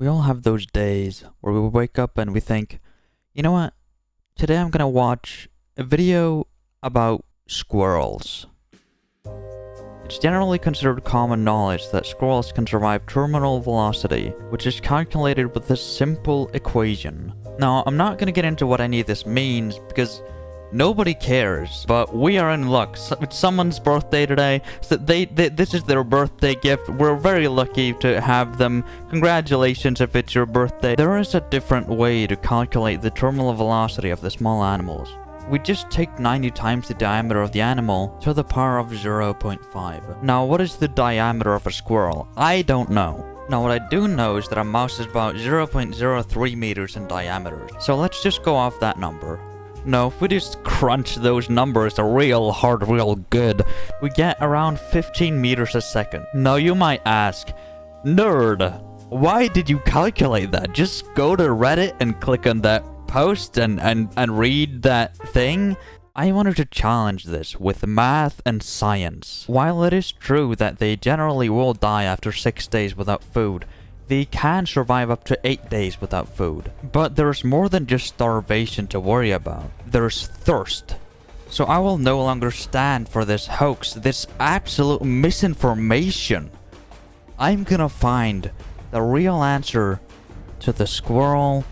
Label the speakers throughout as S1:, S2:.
S1: We all have those days where we wake up and we think, you know what? Today I'm gonna watch a video about squirrels. It's generally considered common knowledge that squirrels can survive terminal velocity, which is calculated with this simple equation. Now, I'm not gonna get into what any of this means because nobody cares, but we are in luck. It's someone's birthday today, so this is their birthday gift. We're very lucky to have them. Congratulations if it's your birthday. There is a different way to calculate the terminal velocity of the small animals. We just take 90 times the diameter of the animal to the power of 0.5. Now, what is the diameter of a squirrel? I don't know. Now, what I do know is that a mouse is about 0.03 meters in diameter. So let's just go off that number. No, if we just crunch those numbers real hard, real good, we get around 15 meters a second. Now you might ask, nerd, why did you calculate that? Just go to Reddit and click on that post and read that thing? I wanted to challenge this with math and science. While it is true that they generally will die after 6 days without food, they can survive up to 8 days without food. But there's more than just starvation to worry about. There's thirst. So I will no longer stand for this hoax, this absolute misinformation. I'm gonna find the real answer to the squirrel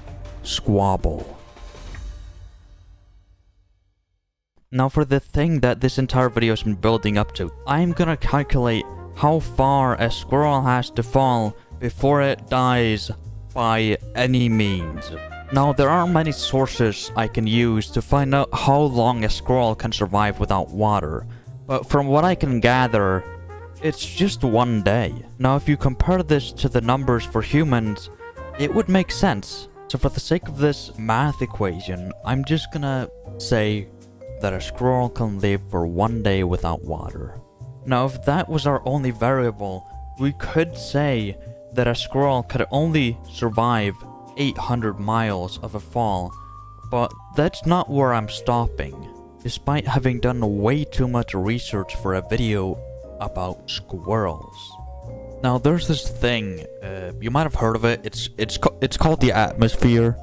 S1: squabble. Now for the thing that this entire video has been building up to, I'm gonna calculate how far a squirrel has to fall before it dies by any means. Now, there aren't many sources I can use to find out how long a squirrel can survive without water, but from what I can gather, it's just 1 day. Now, if you compare this to the numbers for humans, it would make sense. So for the sake of this math equation, I'm just gonna say that a squirrel can live for 1 day without water. Now, if that was our only variable, we could say that a squirrel could only survive 800 miles of a fall, but that's not where I'm stopping, despite having done way too much research for a video about squirrels. Now there's this thing, you might have heard of it, it's called the atmosphere.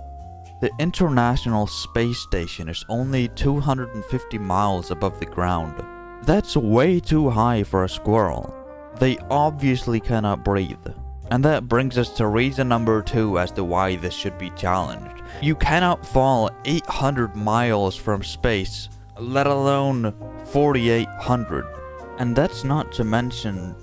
S1: The International Space Station is only 250 miles above the ground. That's way too high for a squirrel. They obviously cannot breathe. And that brings us to reason number 2 as to why this should be challenged. You cannot fall 800 miles from space, let alone 4,800. And that's not to mention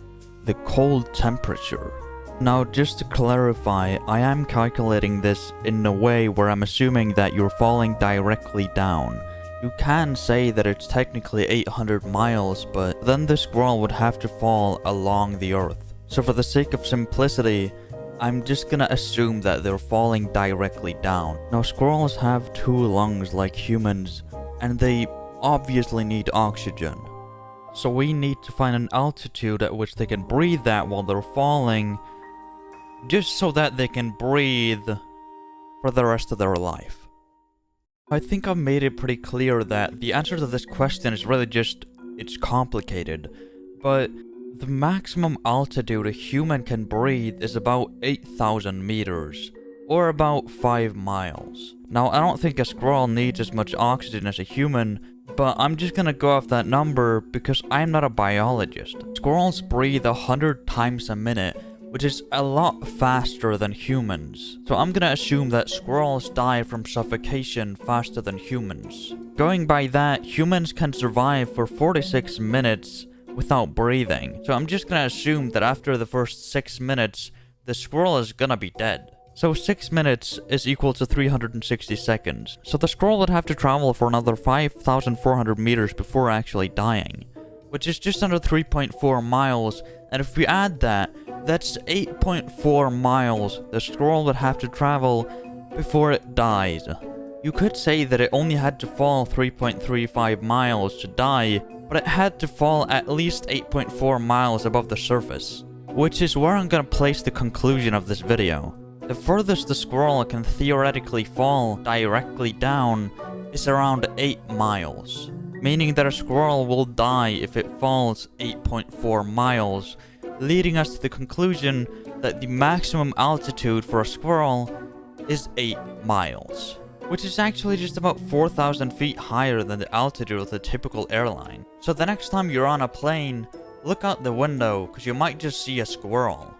S1: the cold temperature. Now, just to clarify, I am calculating this in a way where I'm assuming that you're falling directly down. You can say that it's technically 800 miles, but then the squirrel would have to fall along the earth. So for the sake of simplicity, I'm just gonna assume that they're falling directly down. Now, squirrels have 2 lungs like humans, and they obviously need oxygen. So we need to find an altitude at which they can breathe at while they're falling, just so that they can breathe for the rest of their life. I think I've made it pretty clear that the answer to this question is really just, it's complicated, but the maximum altitude a human can breathe is about 8,000 meters, or about 5 miles. Now, I don't think a squirrel needs as much oxygen as a human, but I'm just gonna go off that number because I'm not a biologist. Squirrels breathe 100 times a minute, which is a lot faster than humans. So I'm gonna assume that squirrels die from suffocation faster than humans. Going by that, humans can survive for 46 minutes without breathing. So I'm just gonna assume that after the first 6 minutes, the squirrel is gonna be dead. So 6 minutes is equal to 360 seconds. So the squirrel would have to travel for another 5,400 meters before actually dying, which is just under 3.4 miles. And if we add that, that's 8.4 miles the squirrel would have to travel before it dies. You could say that it only had to fall 3.35 miles to die, but it had to fall at least 8.4 miles above the surface, which is where I'm gonna place the conclusion of this video. The furthest the squirrel can theoretically fall directly down is around 8 miles, meaning that a squirrel will die if it falls 8.4 miles, leading us to the conclusion that the maximum altitude for a squirrel is 8 miles, which is actually just about 4,000 feet higher than the altitude of the typical airline. So the next time you're on a plane, look out the window, because you might just see a squirrel.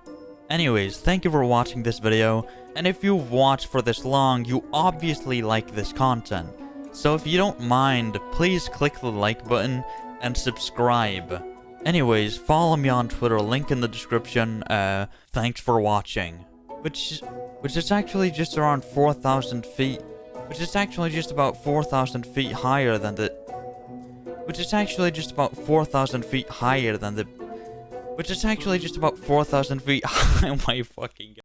S1: Anyways, thank you for watching this video, and if you've watched for this long, you obviously like this content. So if you don't mind, please click the like button and subscribe. Anyways, follow me on Twitter, link in the description. Thanks for watching. Which is actually just around 4,000 feet. Which is actually just about 4,000 feet higher than the... Which is actually just about 4,000 feet higher than the... Which is actually just about 4,000 feet high. Oh my fucking god.